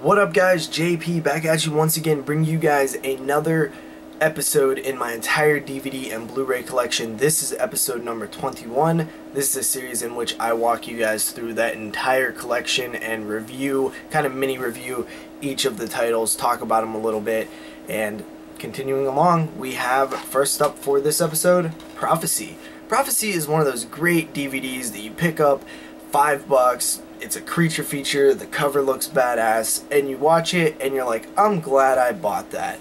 What up guys, JP back at you once again, bringing you guys another episode in my entire DVD and Blu-ray collection. This is episode number 21. This is a series in which I walk you guys through that entire collection and review, kind of mini review each of the titles, talk about them a little bit, and continuing along, we have first up for this episode, Prophecy. Prophecy is one of those great DVDs that you pick up, $5, it's a creature feature, the cover looks badass, and you watch it and you're like, I'm glad I bought that.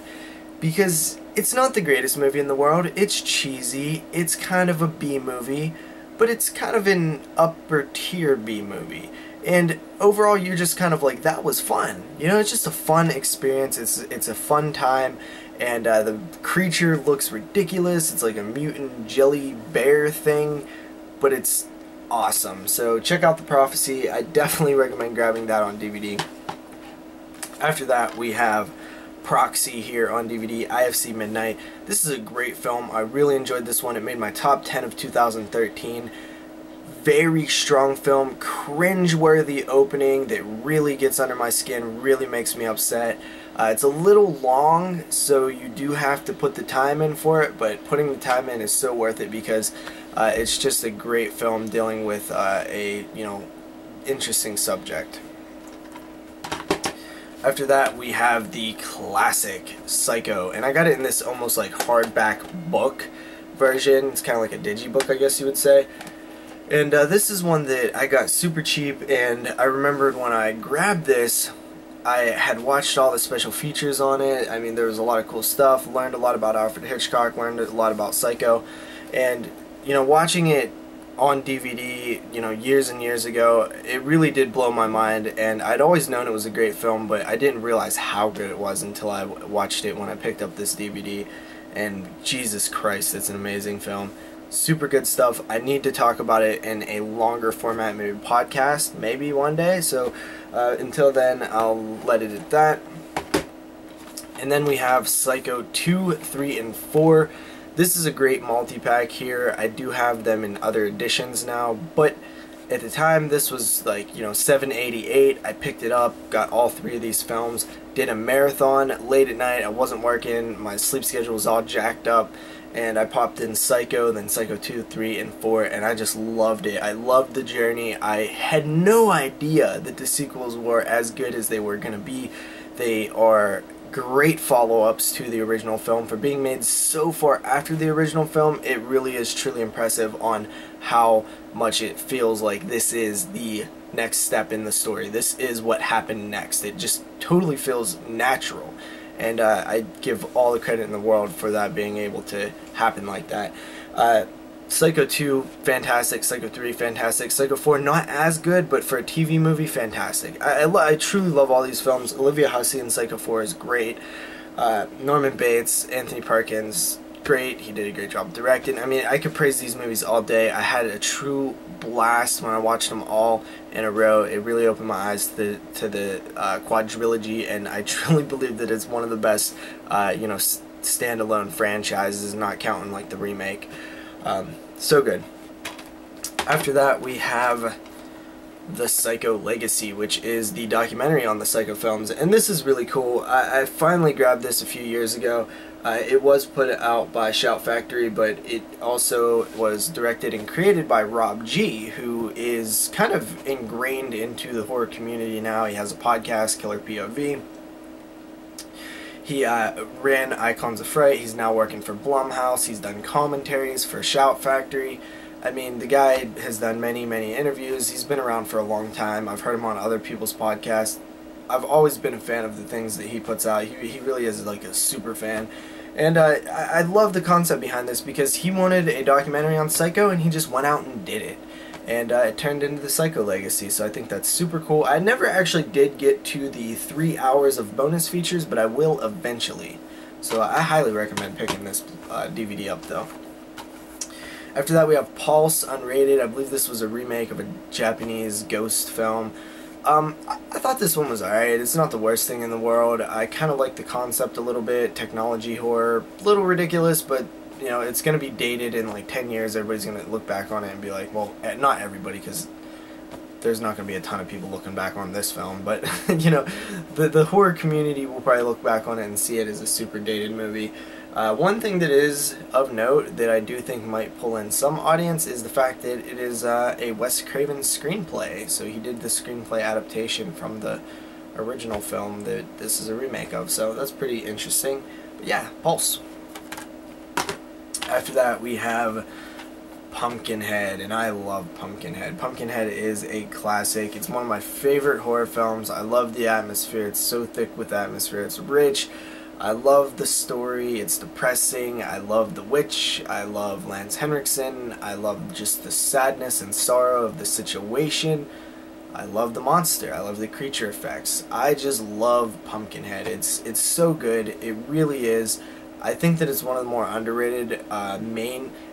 Because it's not the greatest movie in the world, it's cheesy, it's kind of a B movie, but it's kind of an upper tier B movie. And overall you're just kind of like, that was fun. You know, it's just a fun experience, it's a fun time, and the creature looks ridiculous, it's like a mutant jelly bear thing, but it's awesome. So check out The Prophecy. I definitely recommend grabbing that on DVD. After that we have Proxy here on DVD, IFC Midnight. This is a great film. I really enjoyed this one. It made my top 10 of 2013. Very strong film, cringe-worthy opening that really gets under my skin, really makes me upset. It's a little long, so you do have to put the time in for it, but putting the time in is so worth it because it's just a great film dealing with a, interesting subject. After that, we have the classic Psycho, and I got it in this almost like hardback book version. It's kind of like a digibook, I guess you would say. And this is one that I got super cheap, and I remembered when I grabbed this, I had watched all the special features on it. I mean, there was a lot of cool stuff, learned a lot about Alfred Hitchcock, learned a lot about Psycho, and, watching it on DVD, years and years ago, it really did blow my mind, and I'd always known it was a great film, but I didn't realize how good it was until I watched it when I picked up this DVD, and Jesus Christ, it's an amazing film. Super good stuff. I need to talk about it in a longer format, maybe podcast, maybe one day, so until then, I'll let it at that. And then we have Psycho 2, 3, and 4. This is a great multi-pack here. I do have them in other editions now, but at the time this was like, $7.88. I picked it up, got all 3 of these films, did a marathon late at night. I wasn't working, my sleep schedule was all jacked up, and I popped in Psycho, then Psycho 2, 3, and 4, and I just loved it. I loved the journey. I had no idea that the sequels were as good as they were going to be. They are great follow-ups to the original film. For being made so far after the original film, it really is truly impressive on how much it feels like this is the next step in the story. This is what happened next. It just totally feels natural. And I give all the credit in the world for that being able to happen like that. Psycho 2, fantastic. Psycho 3, fantastic. Psycho 4, not as good, but for a TV movie, fantastic. I truly love all these films. Olivia Hussey in Psycho 4 is great. Norman Bates, Anthony Perkins, great. He did a great job directing. I mean, I could praise these movies all day. I had a true blast when I watched them all in a row. It really opened my eyes to the quadrilogy, and I truly believe that it's one of the best, standalone franchises, not counting like the remake. So good. After that, we have The Psycho Legacy, which is the documentary on the Psycho films, and this is really cool. I finally grabbed this a few years ago. It was put out by Shout Factory, but it also was directed and created by Rob G, who is kind of ingrained into the horror community now. He has a podcast, Killer POV. He ran Icons of Fright. He's now working for Blumhouse. He's done commentaries for Shout Factory. I mean, the guy has done many, many interviews. He's been around for a long time. I've heard him on other people's podcasts. I've always been a fan of the things that he puts out. He really is like a super fan. And I love the concept behind this because he wanted a documentary on Psycho and he just went out and did it. And it turned into the Psycho Legacy, so I think that's super cool. I never actually did get to the 3 hours of bonus features, but I will eventually. So I highly recommend picking this DVD up, though. After that, we have Pulse, unrated. I believe this was a remake of a Japanese ghost film. I thought this one was alright. It's not the worst thing in the world. I kind of like the concept a little bit. Technology horror, a little ridiculous, but it's going to be dated in like 10 years. Everybody's going to look back on it and be like, well, not everybody, because there's not going to be a ton of people looking back on this film, but, the horror community will probably look back on it and see it as a super dated movie. One thing that is of note that I do think might pull in some audience is the fact that it is a Wes Craven screenplay. So he did the screenplay adaptation from the original film that this is a remake of. So that's pretty interesting. But yeah, Pulse. After that we have Pumpkinhead, and I love Pumpkinhead. Pumpkinhead is a classic. It's one of my favorite horror films. I love the atmosphere. It's so thick with atmosphere. It's rich. I love the story. It's depressing. I love the witch. I love Lance Henriksen. I love just the sadness and sorrow of the situation. I love the monster. I love the creature effects. I just love Pumpkinhead. It's so good. It really is. I think that it's one of the more underrated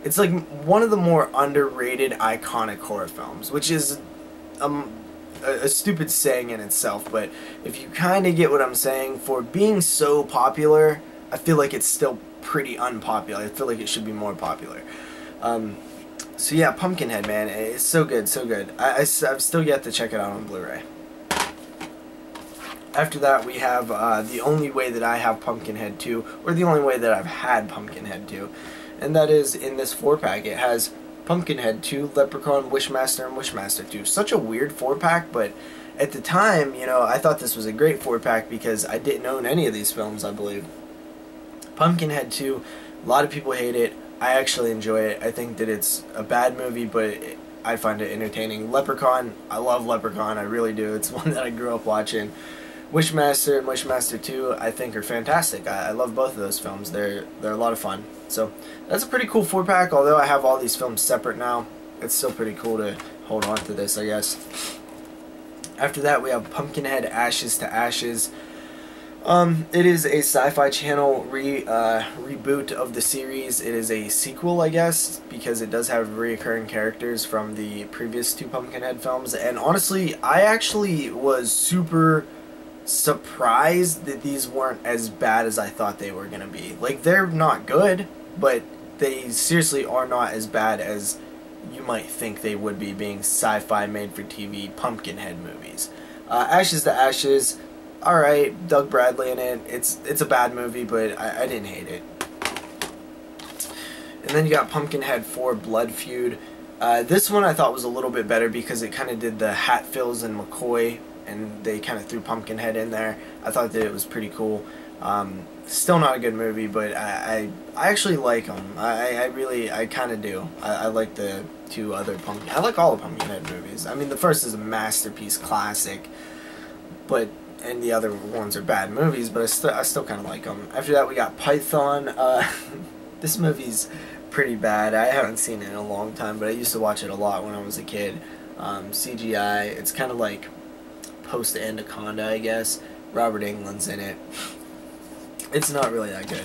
it's like one of the more underrated iconic horror films, which is a stupid saying in itself, but if you kind of get what I'm saying, for being so popular, I feel like it's still pretty unpopular. I feel like it should be more popular. So yeah, Pumpkinhead, man, it's so good, so good. I've still yet to check it out on Blu-ray. After that, we have the only way that I have Pumpkinhead 2, or the only way that I've had Pumpkinhead 2, and that is in this 4-pack. It has Pumpkinhead 2, Leprechaun, Wishmaster, and Wishmaster 2. Such a weird 4-pack, but at the time, you know, I thought this was a great 4-pack because I didn't own any of these films, I believe. Pumpkinhead 2, a lot of people hate it. I actually enjoy it. I think that it's a bad movie, but I find it entertaining. Leprechaun, I love Leprechaun, I really do. It's one that I grew up watching. Wishmaster and Wishmaster 2, I think, are fantastic. I love both of those films. They're a lot of fun. So that's a pretty cool 4-pack. Although I have all these films separate now, it's still pretty cool to hold on to this, I guess. After that, we have Pumpkinhead Ashes to Ashes. It is a Sci-Fi Channel reboot of the series. It is a sequel, I guess, because it does have recurring characters from the previous 2 Pumpkinhead films. And honestly, I actually was super surprised that these weren't as bad as I thought they were going to be. Like, they're not good, but they seriously are not as bad as you might think they would be, being sci-fi made-for-TV Pumpkinhead movies. Ashes to Ashes, alright, Doug Bradley in it. It's a bad movie, but I didn't hate it. And then you got Pumpkinhead 4, Blood Feud. This one I thought was a little bit better because it kind of did the Hatfields and McCoy, and they kind of threw Pumpkinhead in there. I thought that it was pretty cool. Still not a good movie, but I actually like them. I kind of do. I like the 2 other I like all the Pumpkinhead movies. I mean, the first is a masterpiece classic, and the other ones are bad movies, but I still kind of like them. After that, we got Python. This movie's pretty bad. I haven't seen it in a long time, but I used to watch it a lot when I was a kid. CGI. It's kind of like post-Anaconda, I guess. Robert Englund's in it. It's not really that good.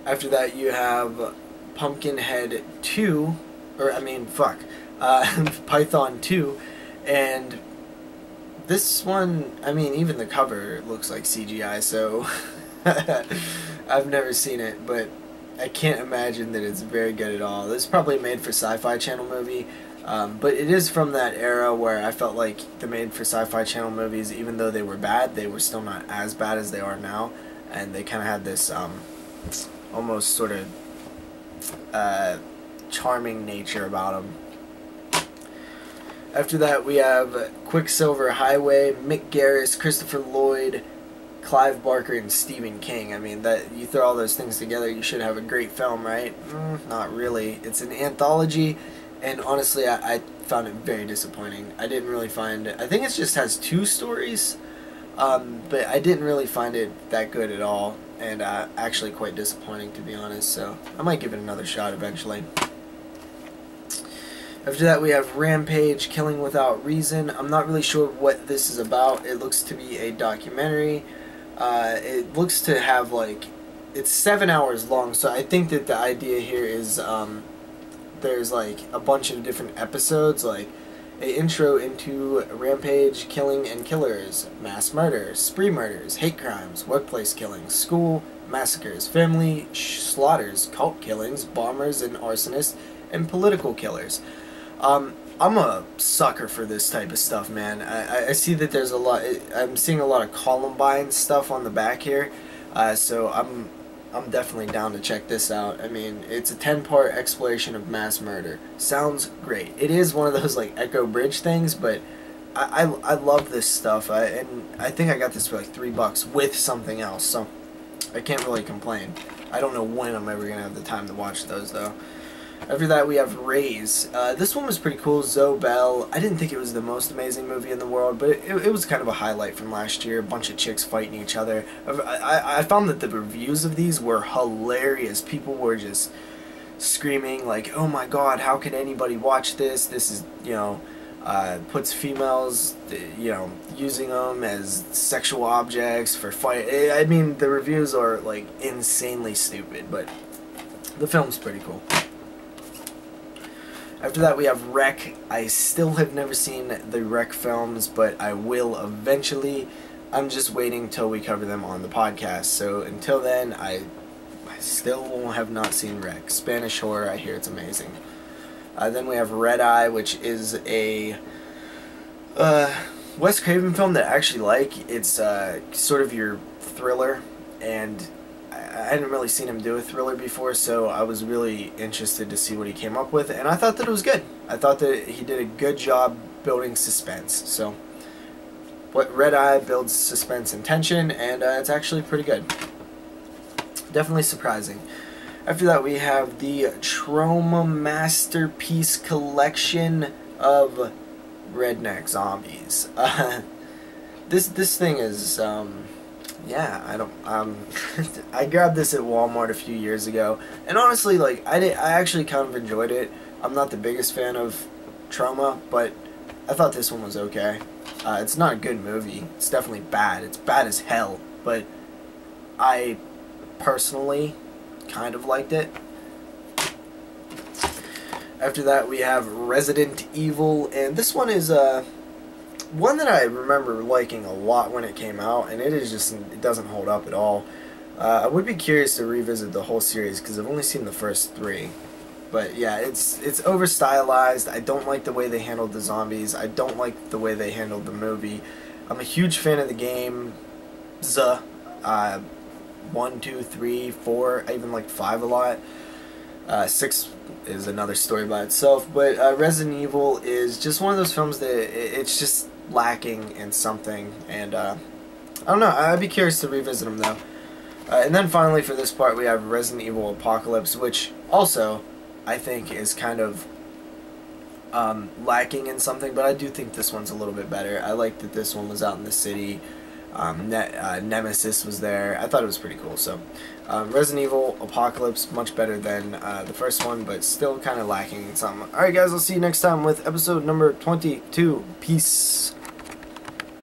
After that, you have Pumpkinhead 2, Python 2, and this one, I mean, even the cover looks like CGI, so I've never seen it, but I can't imagine that it's very good at all. This is probably a made-for-Sci-Fi Channel movie. But it is from that era where I felt like the made-for-Sci-Fi Channel movies, even though they were bad, they were still not as bad as they are now, and they kind of had this almost sort of charming nature about them. After that, we have Quicksilver Highway, Mick Garris, Christopher Lloyd, Clive Barker, and Stephen King. I mean, that you throw all those things together, you should have a great film, right? Not really. It's an anthology. And honestly, I found it very disappointing. I didn't really find it. I think it just has 2 stories, but I didn't really find it that good at all, and actually quite disappointing, to be honest. So I might give it another shot eventually. After that, we have Rampage, Killing Without Reason. I'm not really sure what this is about. It looks to be a documentary. It looks to have, like, it's 7 hours long, so I think that the idea here is there's like a bunch of different episodes, like an intro into Rampage, killing and killers, mass murder, spree murders, hate crimes, workplace killings, school massacres, family slaughters, cult killings, bombers and arsonists, and political killers. I'm a sucker for this type of stuff, man. I see that there's a lot. I'm seeing a lot of Columbine stuff on the back here, so I'm definitely down to check this out. I mean, it's a 10-part exploration of mass murder. Sounds great. It is one of those like Echo Bridge things, but I love this stuff. And I think I got this for like $3 with something else, so I can't really complain. I don't know when I'm ever gonna have the time to watch those though. After that, we have Raise. This one was pretty cool. Zoe Bell. I didn't think it was the most amazing movie in the world, but it was kind of a highlight from last year. A bunch of chicks fighting each other. I found that the reviews of these were hilarious. People were just screaming like, "Oh my God, how can anybody watch this? This is, you know, puts females, you know, using them as sexual objects for fight." I mean, the reviews are like insanely stupid, but the film's pretty cool. After that, we have Wreck. I still have never seen the Wreck films, but I will eventually. I'm just waiting till we cover them on the podcast. So until then, I still have not seen Wreck. Spanish horror, I hear it's amazing. Then we have Red Eye, which is a Wes Craven film that I actually like. It's sort of your thriller, and I hadn't really seen him do a thriller before, so I was really interested to see what he came up with, and I thought that it was good. I thought that he did a good job building suspense. So, what Red Eye builds suspense and tension, and it's actually pretty good. Definitely surprising. After that, we have the Trauma Masterpiece Collection of Redneck Zombies. This thing is yeah, I grabbed this at Walmart a few years ago, and honestly, like, I actually kind of enjoyed it. I'm not the biggest fan of Trauma, but I thought this one was okay. It's not a good movie. It's definitely bad. It's bad as hell, but I personally kind of liked it. After that, we have Resident Evil, and this one is one that I remember liking a lot when it came out, and it doesn't hold up at all. I would be curious to revisit the whole series because I've only seen the first 3. But yeah, it's over stylized. I don't like the way they handled the zombies. I don't like the way they handled the movie. I'm a huge fan of the game. 1, 2, 3, 4. I even like 5 a lot. 6 is another story by itself, but Resident Evil is just one of those films that it's just lacking in something, and I don't know. I'd be curious to revisit them though. And then finally, for this part, we have Resident Evil Apocalypse, which also I think is kind of lacking in something, but I do think this one's a little bit better. I like that this one was out in the city. Nemesis was there. I thought it was pretty cool. So Resident Evil Apocalypse, much better than the first one, but still kind of lacking in something. Alright guys, I'll see you next time with episode number 22. Peace.